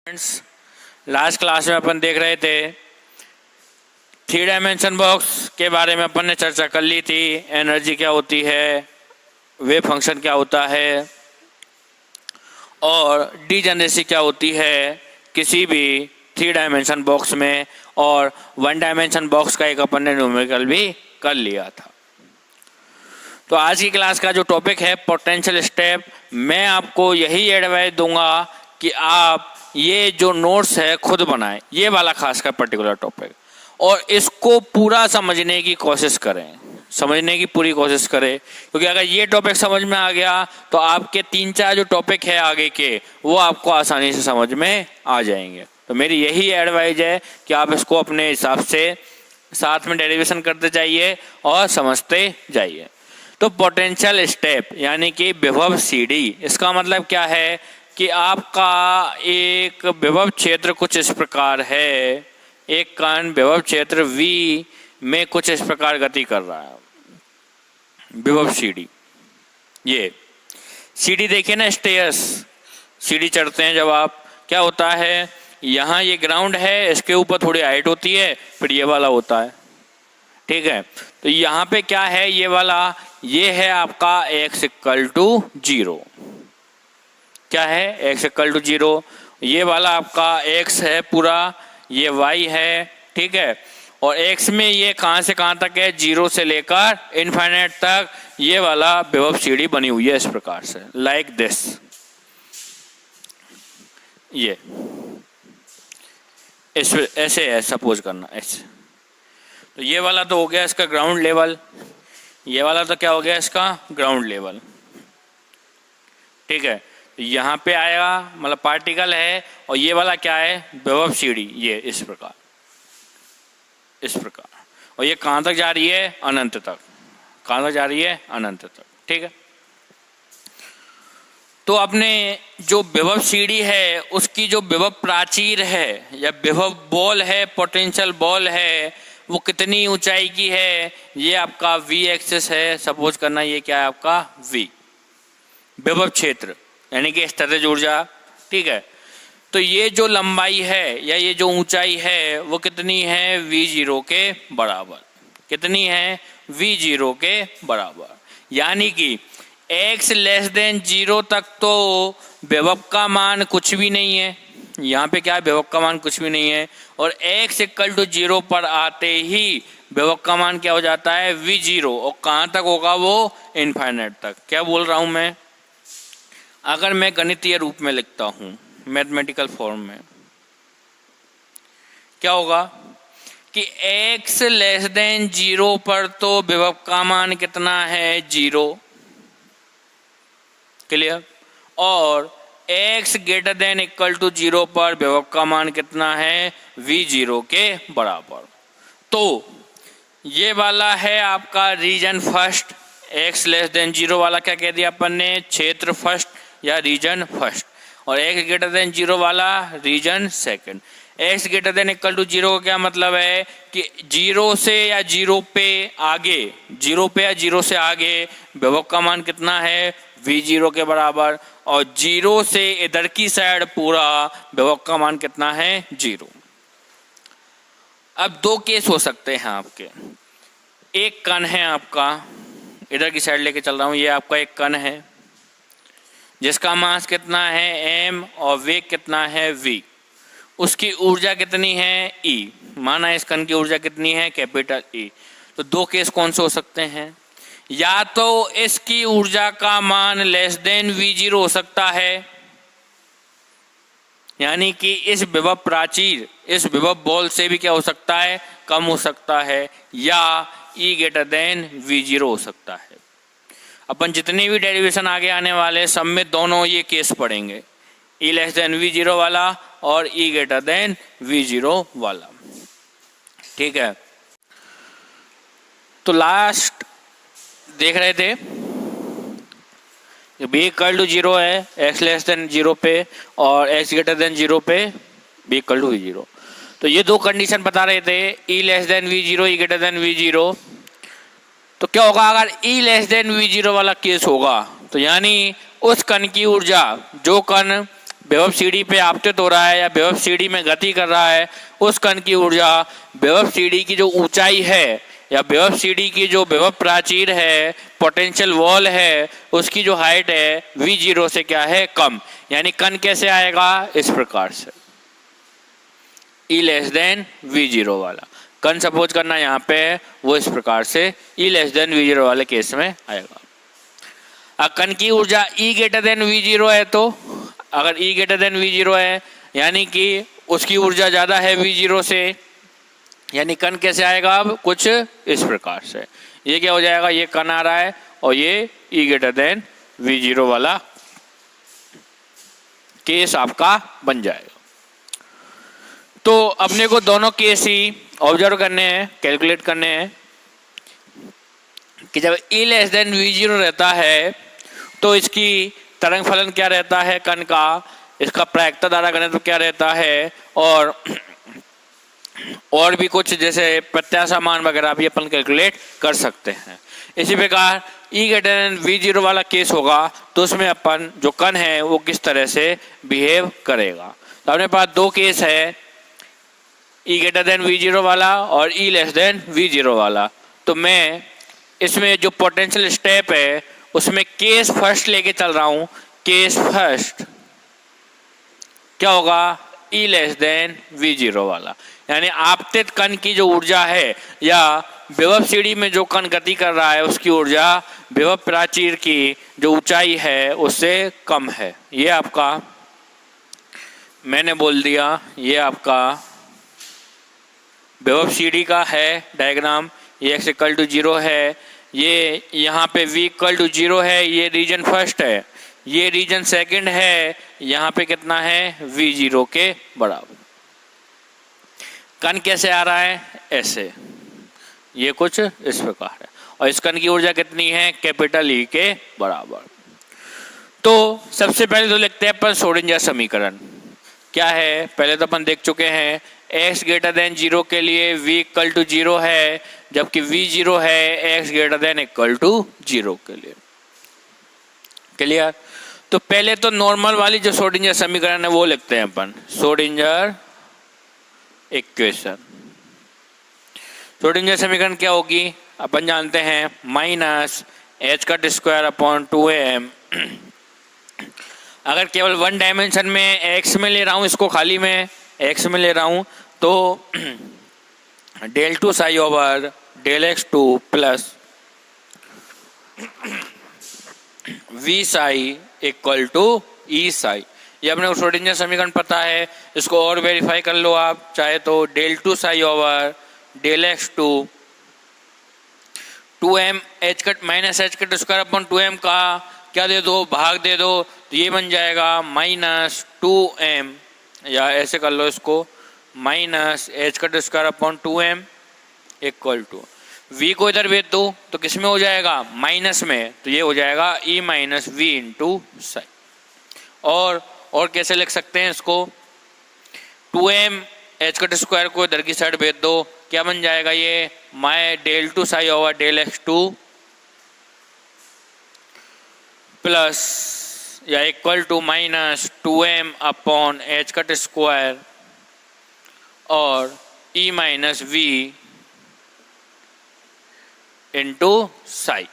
Friends, last class में अपन देख रहे थे 3 डायमेंशन बॉक्स के बारे में अपन ने चर्चा कर ली थी। एनर्जी क्या होती है, वेव फंक्शन क्या होता है और डीजेनरेसी क्या होती है किसी भी 3 डायमेंशन बॉक्स में, और 1 डायमेंशन बॉक्स का एक अपन ने न्यूमेरिकल भी कर लिया था। तो आज की क्लास का जो टॉपिक है पोटेंशियल स्टेप, मैं आपको यही एडवाइस दूंगा कि आप ये जो नोट्स है खुद बनाएं, ये वाला खासकर पर्टिकुलर टॉपिक, और इसको पूरा समझने की कोशिश करें, समझने की पूरी कोशिश करें। क्योंकि अगर ये टॉपिक समझ में आ गया तो आपके 3-4 जो टॉपिक है आगे के वो आपको आसानी से समझ में आ जाएंगे। तो मेरी यही एडवाइस है कि आप इसको अपने हिसाब से साथ में डेरिवेशन करते जाइए और समझते जाइए। तो पोटेंशियल स्टेप यानी कि विभव सीढ़ी, इसका मतलब क्या है कि आपका एक विभव क्षेत्र कुछ इस प्रकार है, एक कण विभव क्षेत्र V में कुछ इस प्रकार गति कर रहा है। विभव सीढ़ी, ये सीढ़ी देखिए ना, स्टेयर्स, सीढ़ी चढ़ते हैं जब आप, क्या होता है, यहाँ ये ग्राउंड है, इसके ऊपर थोड़ी हाइट होती है, फिर ये वाला होता है, ठीक है। तो यहाँ पे क्या है, ये वाला, ये है आपका x=0, क्या है, x=0। ये वाला आपका x है पूरा, ये y है, ठीक है। और x में ये कहाँ से कहाँ तक है, 0 से लेकर इनफाइनाइट तक ये वाला विभव सीढ़ी बनी हुई है इस प्रकार से, लाइक दिस। ये ऐसे है, सपोज करना ऐसे। तो ये वाला तो हो गया इसका ग्राउंड लेवल, ये वाला तो क्या हो गया इसका ग्राउंड लेवल, ठीक है। तो यहाँ पे आएगा, मतलब पार्टिकल है, और ये वाला क्या है, विभव सीढ़ी, ये इस प्रकार, इस प्रकार। और ये कहाँ तक जा रही है, अनंत तक, कहाँ तक जा रही है, अनंत तक, ठीक है। तो अपने जो विभव सीढ़ी है उसकी जो विभव प्राचीर है या विभव बॉल है, पोटेंशियल बॉल है, वो कितनी ऊंचाई की है, ये आपका V एक्सिस है। सपोज करना ये क्या है आपका V, विभव क्षेत्र यानी कि स्थितिज ऊर्जा, ठीक है। तो ये जो लंबाई है या ये जो ऊंचाई है वो कितनी है, V0 के बराबर, कितनी है, V0 के बराबर। यानी कि x<0 तक तो विभव का मान कुछ भी नहीं है, यहाँ पे क्या है, विभव का मान कुछ भी नहीं है, और x=0 पर आते ही विभव का मान क्या हो जाता है, V0, और कहाँ तक होगा वो, इनफाइनाइट तक। क्या बोल रहा हूँ मैं, अगर मैं गणितीय रूप में लिखता हूँ, मैथमेटिकल फॉर्म में, क्या होगा कि x 0 पर तो विभव का मान कितना है, 0, क्लियर। और x 0 पर विभव का मान कितना है, V0 के बराबर। तो ये वाला है आपका रीजन फर्स्ट, x 0 वाला क्या कह दिया अपन ने, क्षेत्र फर्स्ट या रीजन फर्स्ट, और x 0 वाला रीजन सेकंड। x>0 का क्या मतलब है कि 0 से या 0 पे आगे, 0 पे या 0 से आगे विभव का मान कितना है, V0 के बराबर, और 0 से इधर की साइड पूरा विभव का मान कितना है, 0। अब 2 केस हो सकते हैं आपके। एक कण है आपका, इधर की साइड लेके चल रहा हूं, ये आपका एक कण है जिसका मास कितना है, m, और वेग कितना है, v। उसकी ऊर्जा कितनी है, E। माना इस कण की ऊर्जा कितनी है, कैपिटल E। तो 2 केस कौन से हो सकते हैं, या तो इसकी ऊर्जा का मान V0 हो सकता है, यानी कि इस विभव प्राचीर, इस विभव बॉल से भी क्या हो सकता है, कम हो सकता है, या E V0 हो सकता है। अपन जितनी भी डेरिवेशन आगे आने वाले सब में दोनों ये केस पढ़ेंगे, E V0 वाला और E V0 वाला, ठीक है। तो लास्ट देख रहे थे B=0 है x 0 पे, और x 0 पे B=V0। तो ये 2 कंडीशन बता रहे थे, E V0, E V0। तो क्या होगा अगर E<V0 वाला केस होगा, तो यानी उस कण की ऊर्जा, जो कण विभव सीढ़ी पे आपतित हो रहा है या विभव सीढ़ी में गति कर रहा है, उस कण की ऊर्जा विभव सीढ़ी की जो ऊंचाई है या विभव सीढ़ी की जो विभव प्राचीर है, पोटेंशियल वॉल है, उसकी जो हाइट है V0 से क्या है, कम। यानी कण कैसे आएगा, इस प्रकार से E लेस देन V0 वाला कण सपोज करना यहाँ पे है, वो इस प्रकार से E लेस देन V0 वाले केस में आएगा। अब कण की ऊर्जा E ग्रेटर देन V0 है, तो अगर E ग्रेटर देन V0 है यानी कि उसकी ऊर्जा ज़्यादा है V0 से, यानी कण कैसे आएगा, अब कुछ इस प्रकार से। ये क्या हो जाएगा, ये कण आ रहा है और ये E ग्रेटर देन V0 वाला केस आपका बन जाएगा। तो अपने को दोनों केस ही ऑब्जर्व करने हैं, कैलकुलेट करने हैं कि जब E लेस देन V0 रहता है तो इसकी तरंग फलन क्या रहता है कण का, इसका प्रायिकता धारा घनत्व क्या रहता है, और भी कुछ जैसे प्रत्याशा मान वगैरह भी अपन कैलकुलेट कर सकते हैं। इसी प्रकार E ग्रेटर देन V0 वाला केस होगा तो उसमें अपन जो कण है वो किस तरह से बिहेव करेगा। तो अपने पास दो केस है, E ग्रेटर देन V0 वाला और E लेस देन V0 वाला। तो मैं इसमें जो पोटेंशियल स्टेप है उसमें केस फर्स्ट लेके चल रहा हूं। केस फर्स्ट क्या होगा, E लेस देन V0 वाला, यानी आपतित कण की जो ऊर्जा है या विभव सीढ़ी में जो कण गति कर रहा है उसकी ऊर्जा विभव प्राचीर की जो ऊंचाई है उससे कम है। ये आपका मैंने बोल दिया, ये आपका विभव सीढ़ी का है डायग्राम। ये x इक्वल टू 0 है, ये यहाँ पे v इक्वल टू 0 है, ये रीजन फर्स्ट है, ये रीजन सेकंड है, यहाँ पे कितना है v0 के बराबर। कण कैसे आ रहा है, ऐसे, ये कुछ इस प्रकार है और इस कण की ऊर्जा कितनी है, कैपिटल E के बराबर। तो सबसे पहले तो लिखते हैं अपन श्रोडिंगर समीकरण। क्या है, पहले तो अपन देख चुके हैं x ग्रेटर देन 0 के लिए v इक्वल टू 0 है, जबकि v0 है x greater than equal to 0 के लिए। क्लियर। तो पहले तो नॉर्मल वाली जो श्रोडिंगर समीकरण है वो लिखते हैं अपन, श्रोडिंगर इक्वेशन। श्रोडिंगर समीकरण क्या होगी, अपन जानते हैं minus h cut square upon 2m। अगर केवल वन डायमेंशन में x में ले रहा हूँ, इसको खाली में x में ले रहा हूँ, तो del two psi over del x2 plus v psi equal to e psi. ये अपने को श्रोडिंगर समीकरण पता है, इसको और वेरीफाई कर लो आप चाहे तो। Del two psi over del x2 2m h cut minus h cut square upon 2m का क्या दे दो, भाग दे दो, तो ये बन जाएगा माइनस 2m, या ऐसे कर लो इसको, minus h cut square upon 2m equal to v को इधर भेज दो तो किस में हो जाएगा, माइनस में, तो ये हो जाएगा e minus v into Sai. और कैसे लिख सकते हैं इसको, 2m एच कट स्क्वायर को इधर की साइड भेज दो, क्या बन जाएगा ये, माई del two psi over del x2 plus या equal to minus 2m upon H cut square और e minus v into psi.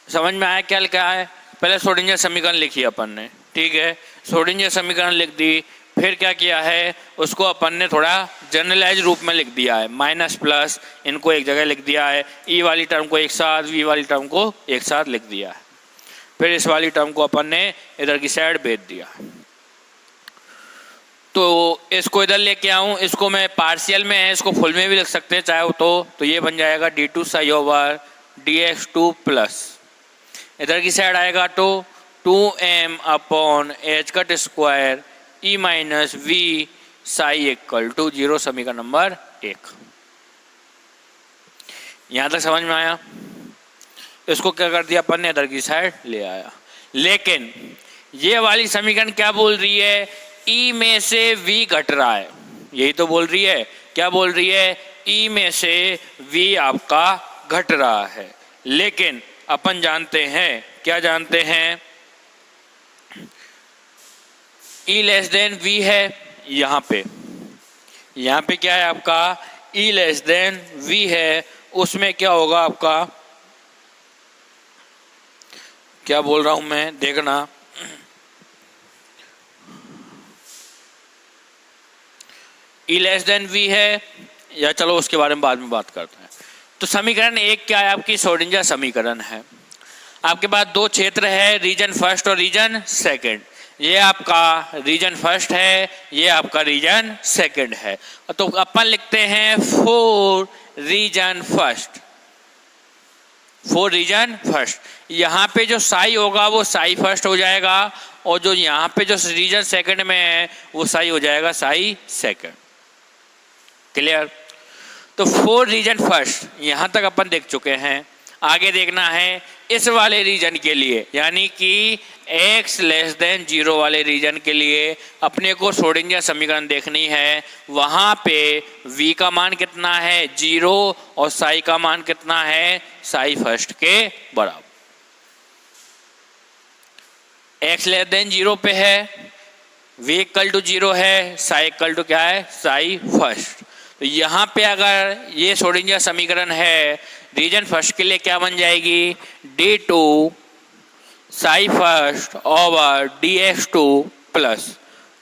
समझ में आया क्या लिखा है। पहले श्रोडिंगर समीकरण लिखी अपन ने, ठीक है, श्रोडिंगर समीकरण लिख दी, फिर क्या किया है, उसको अपन ने थोड़ा जनरलाइज रूप में लिख दिया है, माइनस प्लस इनको एक जगह लिख दिया है, ई वाली टर्म को एक साथ, वी वाली टर्म को एक साथ लिख दिया है, फिर इस वाली टर्म को अपन ने इधर की साइड भेज दिया। तो इसको इधर लेके आऊँ, इसको मैं पार्शियल में है, इसको फुल में भी लिख सकते हैं चाहे तो ये बन जाएगा d two psi over d x two plus इधर की साइड आएगा तो 2m upon H cut square e minus v psi equal to 0, समीकरण नंबर 1। यहां तक समझ में आया। इसको क्या कर दिया अपन ने, इधर की साइड ले आया। लेकिन ये वाली समीकरण क्या बोल रही है, ई में से v घट रहा है, यही तो बोल रही है। क्या बोल रही है, ई में से v आपका घट रहा है। लेकिन अपन जानते हैं, क्या जानते हैं, E लेस देन V है यहाँ पे क्या है आपका E लेस देन V है, उसमें क्या होगा आपका, क्या बोल रहा हूं मैं देखना, E लेस देन V है, या चलो उसके बारे में बाद में बात करते हैं। तो समीकरण एक क्या है आपकी, श्रोडिंगर समीकरण है। आपके पास दो क्षेत्र है, रीजन फर्स्ट और रीजन सेकंड। ये आपका रीजन फर्स्ट है, ये आपका रीजन सेकंड है। तो अपन लिखते हैं for region first, for region first. यहाँ पे जो साई होगा वो साई फर्स्ट हो जाएगा, और जो यहाँ पे जो रीजन सेकंड में है वो साई हो जाएगा साई सेकंड। क्लियर? तो फॉर रीजन फर्स्ट यहाँ तक अपन देख चुके हैं। आगे देखना है इस वाले रीजन के लिए, यानी कि x लेस देन 0 वाले रीजन के लिए अपने को श्रोडिंगर समीकरण देखनी है। वहां पे v का मान कितना है 0, और साई का मान कितना है साई फर्स्ट के बराबर। x लेस देन 0 पे है, v इक्वल टू 0 है, साई इक्वल टू क्या है साई फर्स्ट। तो यहाँ पे अगर ये श्रोडिंगर समीकरण है रीजन फर्स्ट के लिए क्या बन जाएगी, d2 psi first over dx2 plus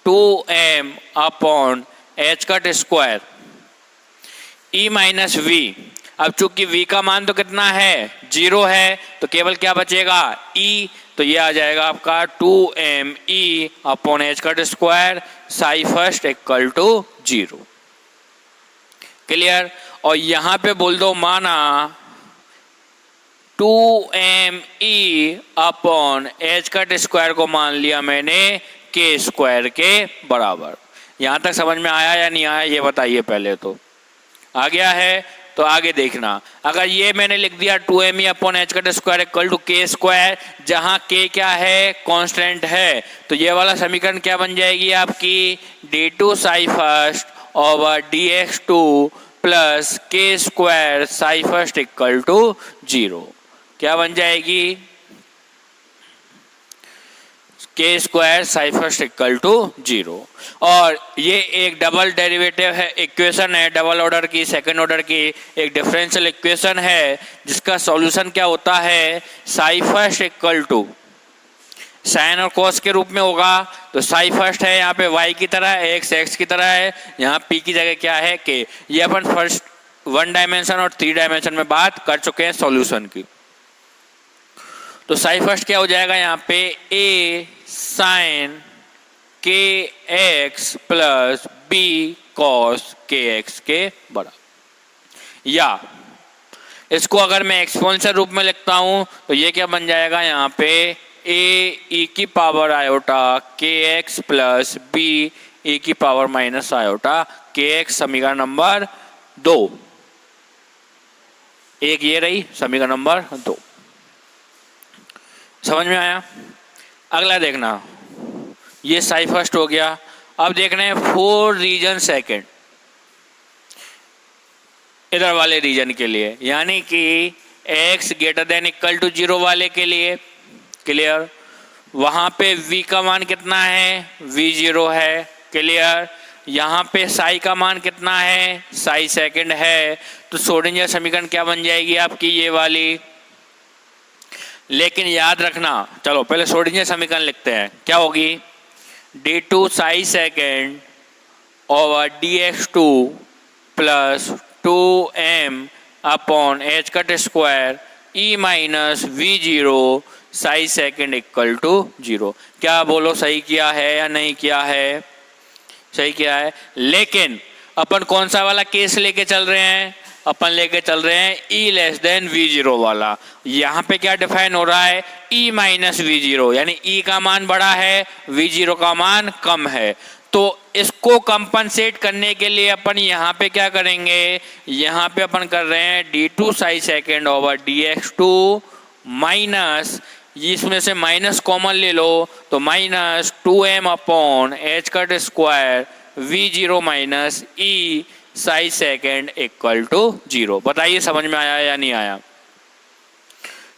2m upon H cut square e minus v. अब चूंकि v का मान तो कितना है 0 है, तो केवल क्या बचेगा e, तो ये आ जाएगा आपका 2m e upon H cut square psi first equal to 0। Clear? और यहाँ पे बोल दो माना 2me upon H cut square को मान लिया मैंने के स्क्वायर के बराबर। यहाँ तक समझ में आया या नहीं आया ये बताइए पहले। तो आ गया है? तो आगे देखना, अगर ये मैंने लिख दिया 2me upon H cut square equal to k square, जहाँ के क्या है कांस्टेंट है, तो ये वाला समीकरण क्या बन जाएगी आपकी d2 psi first over dx2 plus K square psi first equal to 0। क्या बन जाएगी K square psi first equal to 0। और ये एक डबल डेरिवेटिव है, इक्वेशन है डबल ऑर्डर की, सेकंड ऑर्डर की एक डिफरेंशियल इक्वेशन है, जिसका सॉल्यूशन क्या होता है psi first equal to sine और कॉस के रूप में होगा। तो साई फर्स्ट है यहाँ पे y की तरह, x की तरह है, यहाँ p की जगह क्या है k। ये अपन फर्स्ट 1 डायमेंशन और 3 डायमेंशन में बात कर चुके हैं सॉल्यूशन की। तो साई फर्स्ट क्या हो जाएगा यहाँ पे a sine kx plus b cos kx के बराबर। या इसको अगर मैं एक्सपोनेंशियल रूप में लिखता हूं तो ये क्या बन जाएगा यहाँ पे a e की power iota kx plus b e की पावर माइनस आयोटा kx। समीकरण नंबर 2, एक ये रही समीकरण नंबर 2। समझ में आया? अगला देखना, ये साई फर्स्ट हो गया। अब देखना है फॉर रीजन सेकंड, इधर वाले रीजन के लिए, यानी कि x greater than equal to 0 वाले के लिए। क्लियर? वहां पे v का मान कितना है v0 है। क्लियर? यहाँ पे साई का मान कितना है साई सेकंड है। तो श्रोडिंगर समीकरण क्या बन जाएगी आपकी ये वाली। लेकिन याद रखना, चलो पहले श्रोडिंगर समीकरण लिखते हैं, क्या होगी d2 psi second over dx2 plus 2m upon H cut square e minus v0 psi second equal to 0। क्या बोलो सही किया है या नहीं किया है? सही किया है। लेकिन अपन कौन सा वाला केस लेके चल रहे हैं? अपन लेके चल रहे हैं e लेस देन v0 वाला। यहाँ पे क्या डिफाइन हो रहा है e माइनस v0, यानी e का मान बड़ा है v0 का मान कम है। तो इसको कंपनसेट करने के लिए अपन यहाँ पे क्या करेंगे, यहाँ पे अपन कर रहे हैं d2 psi second over dx2 minus, इसमें से माइनस कॉमन ले लो तो minus 2m upon H cut square v0 minus e psi second equal to 0। बताइए समझ में आया या नहीं आया?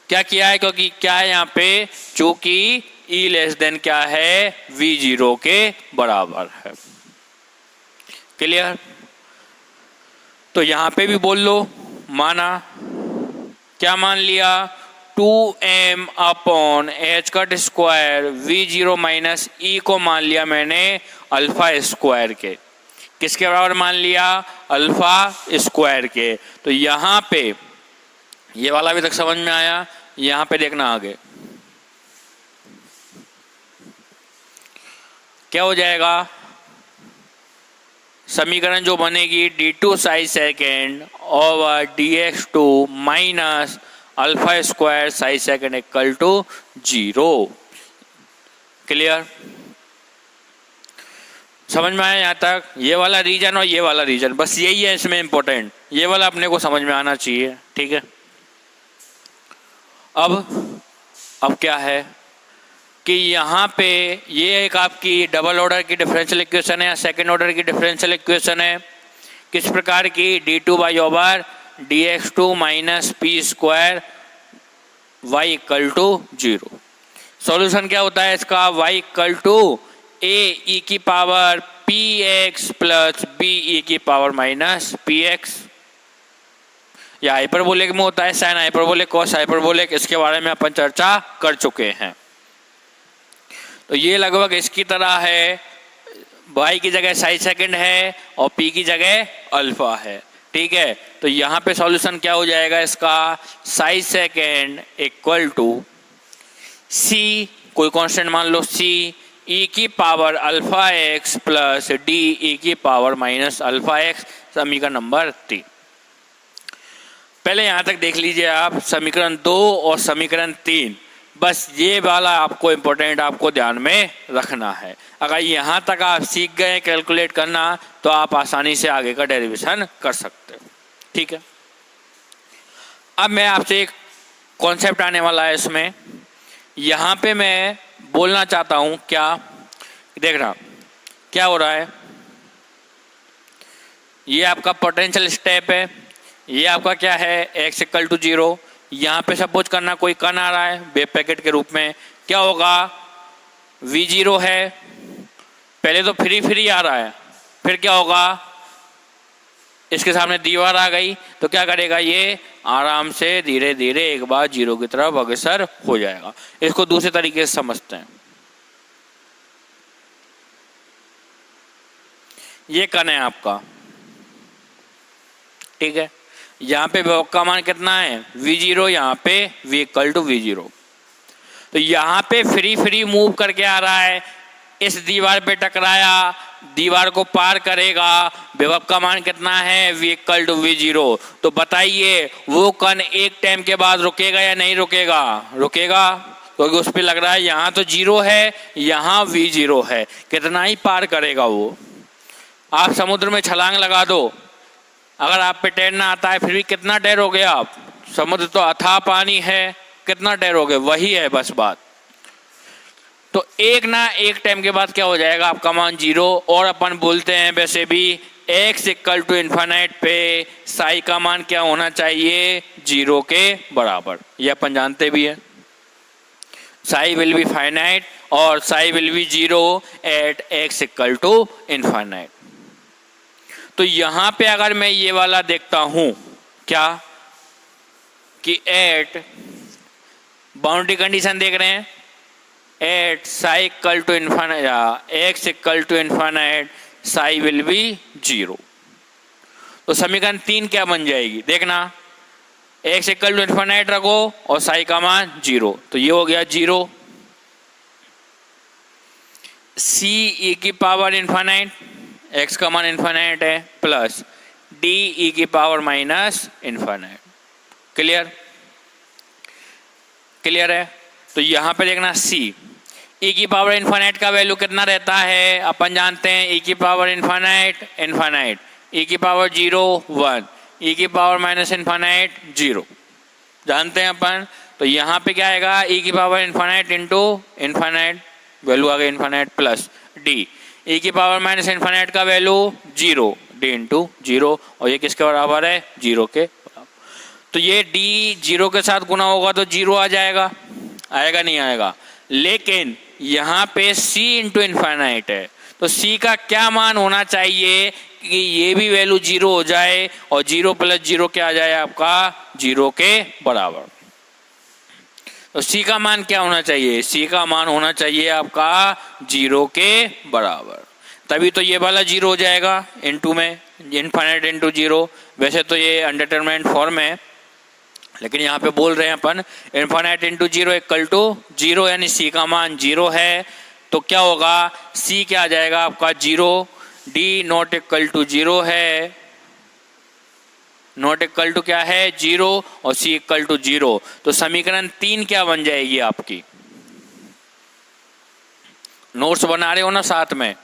क्या किया है? क्योंकि क्या है यहाँ पे, चूंकि ई लेस देन क्या है, वी जीरो के बराबर है। क्लियर? तो यहां पे भी बोल लो, माना, क्या मान लिया, 2m upon H cut square V zero minus E को मान लिया मैंने अल्फा स्क्वायर के। किसके बराबर मान लिया, अल्फा स्क्वायर के। तो यहां पे ये वाला भी तक समझ में आया, यहां पे देखना आगे क्या हो जाएगा। समीकरण जो बनेगी d2 psi second over dx2 minus alpha square psi second equal to 0। Clear? समझ में आया यहाँ तक? ये वाला रीजन और ये वाला रीजन, बस यही है इसमें इंपॉर्टेंट, ये वाला अपने को समझ में आना चाहिए। ठीक है? अब क्या है कि यहाँ पे ये एक आपकी डबल ऑर्डर की डिफरेंशियल इक्वेशन है या सेकंड ऑर्डर की डिफरेंशियल इक्वेशन है। किस प्रकार की, d2 by over dx2 minus p square y equal to 0। Solution क्या होता है इसका, y equal to a e की power p x plus b e की पावर माइनस पी एक्स, या हाइपरबोलिक में होता है साइन हाइपरबोलिक कॉस हाइपरबोलिक, इसके बारे में अपन चर्चा कर चुके हैं। तो ये लगभग इसकी तरह है, y की जगह साई सेकंड है और p की जगह अल्फा है। ठीक है? तो यहाँ पे सॉल्यूशन क्या हो जाएगा इसका, psi second equal to c, कोई कांस्टेंट मान लो c, e की power alpha x plus d e की पावर माइनस अल्फा x, समीकरण नंबर 3। पहले यहां तक देख लीजिए आप, समीकरण 2 और समीकरण 3, बस ये वाला आपको इम्पोर्टेंट आपको ध्यान में रखना है। अगर यहाँ तक आप सीख गए कैलकुलेट करना तो आप आसानी से आगे का डेरिवेशन कर सकते हो। ठीक है? अब मैं आपसे एक कॉन्सेप्ट आने वाला है इसमें, यहाँ पे मैं बोलना चाहता हूँ, क्या देखना क्या हो रहा है। ये आपका पोटेंशियल स्टेप है, ये आपका क्या है, x इक्वल टू 0। यहाँ पे सपोज करना कोई कण आ रहा है वेव पैकेट के रूप में, क्या होगा, v0 है, पहले तो फ्री आ रहा है, फिर क्या होगा, इसके सामने दीवार आ गई तो क्या करेगा, ये आराम से धीरे धीरे एक बार 0 की तरफ अग्रसर हो जाएगा। इसको दूसरे तरीके से समझते हैं, ये कण है आपका। ठीक है? यहाँ पे विभव का मान कितना है, v0, यहाँ पे v इक्वल टू v0। तो यहाँ पे फ्री मूव करके आ रहा है, इस दीवार पे टकराया, दीवार को पार करेगा, विभव का मान कितना है, v इक्वल टू v0। तो बताइए वो कण एक टाइम के बाद रुकेगा या नहीं रुकेगा, रुकेगा, क्योंकि उस पर लग रहा है यहाँ तो 0 है, यहाँ v0 है, कितना ही पार करेगा वो। आप समुद्र में छलांग लगा दो, अगर आप पे तैरना आता है फिर भी कितना तैरोगे आप, समुद्र तो अथाह पानी है, कितना तैरोगे, वही है बस बात। तो एक ना एक टाइम के बाद क्या हो जाएगा, आपका मान 0। और अपन बोलते हैं वैसे भी x इक्वल टू इन्फिनिट पे साई का मान क्या होना चाहिए, 0 के बराबर, ये अपन जानते भी है। साई विल बी फाइनाइट और psi will be 0 at x equal to infinite. तो यहां पे अगर मैं ये वाला देखता हूं, क्या कि एट बाउंड्री कंडीशन देख रहे हैं, at psi equal to infinite या x equal to infinite psi will be 0। तो समीकरण 3 क्या बन जाएगी, देखना, x इक्वल टू इन्फिनिट रखो और साई का मान 0, तो ये हो गया 0। c e की पावर इन्फिनिट, x का मान इन्फिनिट है, प्लस d e की power minus infinite. Clear? Clear है? तो यहां पे देखना c e की पावर इन्फिनिट का वैल्यू कितना रहता है, अपन जानते हैं e की पावर इन्फिनिट इन्फिनिट, e की पावर 0 1, e की पावर माइनस इन्फिनिट 0, जानते हैं अपन। तो यहाँ पे क्या आएगा, e की power infinite into infinite, value आ गई इन्फिनिट, प्लस d e की पावर माइनस इन्फिनिट का वैल्यू 0, d इंटू 0, और ये किसके बराबर है, 0 के बराबर। तो ये d 0 के साथ गुना होगा तो 0 आ जाएगा, आएगा नहीं आएगा, लेकिन यहाँ पे c इंटू इन्फाइनाइट है, तो c का क्या मान होना चाहिए कि ये भी वैल्यू 0 हो जाए और 0 प्लस 0 क्या आ जाए आपका 0 के बराबर। तो c का मान क्या होना चाहिए, c का मान होना चाहिए आपका 0 के बराबर, तभी तो ये वाला 0 हो जाएगा इनटू में, इनफाइनाइट इंटू 0। वैसे तो ये अनडिटरमाइंड फॉर्म है, लेकिन यहाँ पे बोल रहे हैं अपन इनफाइनाइट इंटू 0 इक्वल टू 0, यानी c का मान 0 है। तो क्या होगा, c क्या आ जाएगा आपका 0, d नॉट इक्वल टू 0 है, नॉट इक्वल टू क्या है 0 और c इक्वल टू 0। तो समीकरण 3 क्या बन जाएगी आपकी, नोट्स बना रहे हो ना, साथ में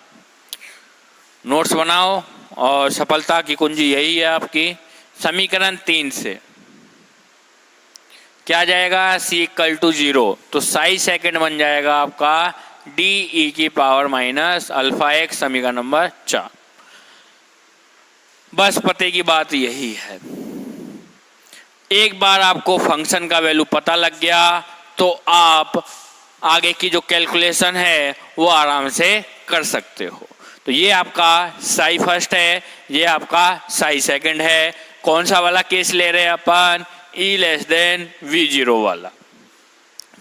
नोट्स बनाओ, और सफलता की कुंजी यही है आपकी। समीकरण 3 से क्या जाएगा, c इक्वल टू 0, तो साई सेकंड बन जाएगा आपका d e की पावर माइनस अल्फा x, समीकरण नंबर 4। बस पते की बात यही है। एक बार आपको फंक्शन का वैल्यू पता लग गया तो आप आगे की जो कैलकुलेशन है वो आराम से कर सकते हो। तो ये आपका साई फर्स्ट है, ये आपका साई सेकंड है। कौन सा वाला केस ले रहे हैं अपन, E लेस देन V0 वाला।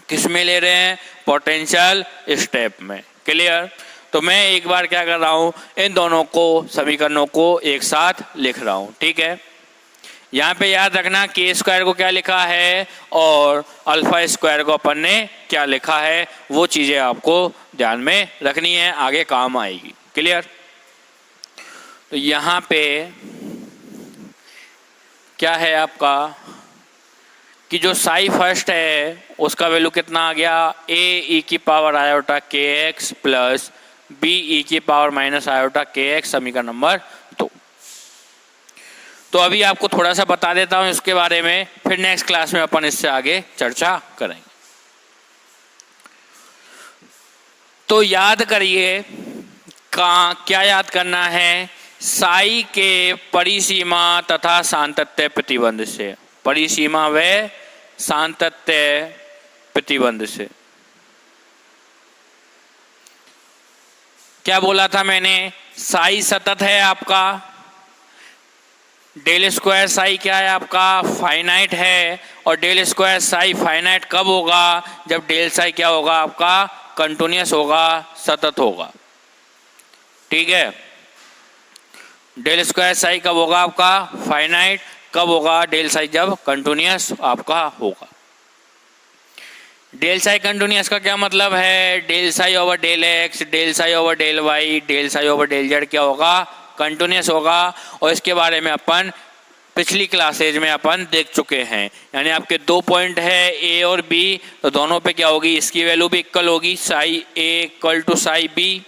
किस में ले रहे हैं, पोटेंशियल स्टेप में। क्लियर। तो मैं एक बार क्या कर रहा हूं, इन दोनों को समीकरणों को एक साथ लिख रहा हूं, ठीक है। यहाँ पे याद रखना के स्क्वायर को क्या लिखा है और अल्फा स्क्वायर को अपन ने क्या लिखा है, वो चीजें आपको ध्यान में रखनी है, आगे काम आएगी। क्लियर। तो यहाँ पे क्या है आपका कि जो साई फर्स्ट है उसका वैल्यू कितना आ गया, ए ई की पावर आयोटा के एक्स प्लस बी ई की पावर माइनस आयोटा के एक्स, समीकरण नंबर 2। तो अभी आपको थोड़ा सा बता देता हूं इसके बारे में, फिर नेक्स्ट क्लास में अपन इससे आगे चर्चा करेंगे। तो याद करिए क्या याद करना है, साई के परिसीमा तथा सातत्य प्रतिबंध से, परिसीमा व सातत्य प्रतिबंध से। क्या बोला था मैंने, साई सतत है आपका, डेल स्क्वायर साई क्या है आपका फाइनाइट है, और डेल स्क्वायर साई फाइनाइट कब होगा, जब डेल साई क्या होगा आपका कंटिन्यूअस होगा, सतत होगा। ठीक है। डेल स्क्वायर साई कब होगा आपका फाइनाइट, कब होगा डेल साई जब कंटिन्यूअस आपका होगा। डेल साई कंटिन्यूअस का क्या मतलब है, del psi over del x, del psi over del y, del psi over del z क्या होगा कंटिन्यूअस होगा। और इसके बारे में अपन पिछली क्लासेज में अपन देख चुके हैं। यानी आपके 2 पॉइंट है ए और बी, तो दोनों पे क्या होगी, इसकी वैल्यू भी इक्वल होगी, psi a equal to psi b,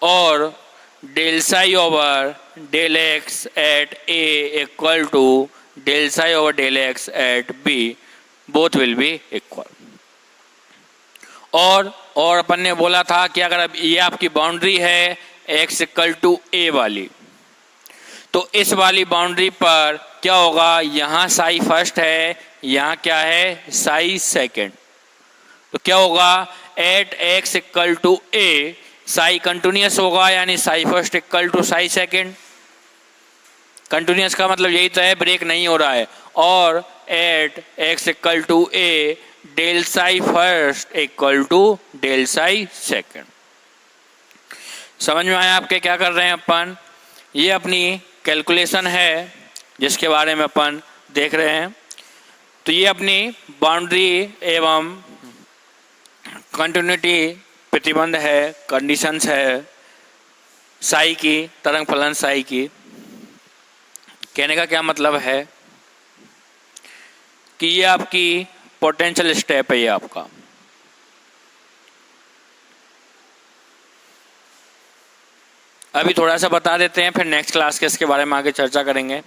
और del psi over del x at a equal to del psi over del x at b, both will be equal. और अपन ने बोला था कि अगर अब ये आपकी बाउंड्री है x इक्वल टू ए वाली, तो इस वाली बाउंड्री पर क्या होगा, यहाँ साई फर्स्ट है, यहाँ क्या है साई सेकंड। तो क्या होगा, at x equal to a psi continuous होगा, यानी psi first equal to psi second. Continuous का मतलब यही तो है ब्रेक नहीं हो रहा है। और at x equal to a del psi first equal to del psi second. समझ में आया आपके क्या कर रहे हैं अपन, ये अपनी कैलकुलेशन है जिसके बारे में अपन देख रहे हैं। तो ये अपनी बाउंड्री एवं कंटिन्यूटी प्रतिबंध है, कंडीशंस है साई की, तरंग फलन साई की। कहने का क्या मतलब है कि ये आपकी पोटेंशियल स्टेप है, ये आपका अभी थोड़ा सा बता देते हैं, फिर नेक्स्ट क्लास के इसके बारे में आगे चर्चा करेंगे।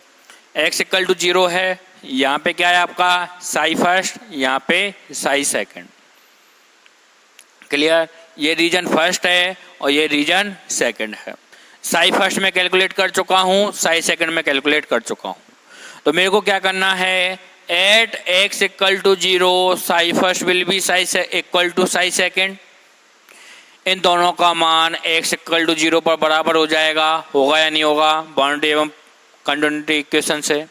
x इक्वल टू 0 है, यहाँ पे क्या है आपका साई फर्स्ट, यहाँ पे साई सेकंड। क्लियर। ये रीजन फर्स्ट है और ये रीजन सेकंड है। साई फर्स्ट में कैलकुलेट कर चुका हूँ, साई सेकंड में कैलकुलेट कर चुका हूँ। तो मेरे को क्या करना है, at x equal to 0 psi first will be psi equal to psi second. इन दोनों का मान x इक्वल टू 0 पर बराबर हो जाएगा, होगा या नहीं होगा, बाउंड्री एवं कंटिन्यूटी इक्वेशन से।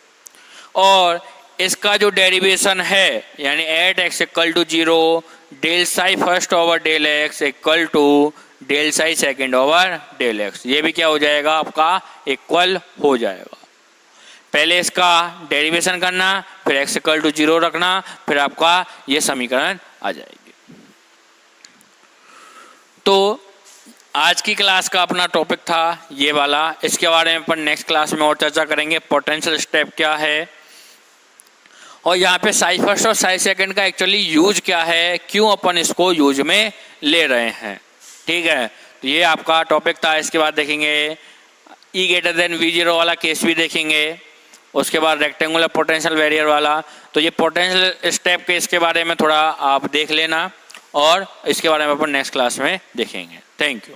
और इसका जो डेरिवेशन है यानी at x equal to 0 del psi first over del x equal to del psi second over del x, ये भी क्या हो जाएगा आपका इक्वल हो जाएगा। पहले इसका डेरिवेशन करना, फिर x इक्वल टू 0 रखना, फिर आपका ये समीकरण आ जाएगी। तो आज की क्लास का अपना टॉपिक था ये वाला। इसके बारे में अपन नेक्स्ट क्लास में और चर्चा करेंगे, पोटेंशियल स्टेप क्या है और यहाँ पे साई फर्स्ट और साई सेकंड का एक्चुअली यूज क्या है, क्यों अपन इसको यूज में ले रहे हैं। ठीक है, तो ये आपका टॉपिक था। इसके बाद देखेंगे E ग्रेटर देन V0 वाला केस भी देखेंगे, उसके बाद रेक्टेंगुलर पोटेंशियल वेरियर वाला। तो ये पोटेंशियल स्टेप के इसके बारे में थोड़ा आप देख लेना और इसके बारे में अपन नेक्स्ट क्लास में देखेंगे। Thank you.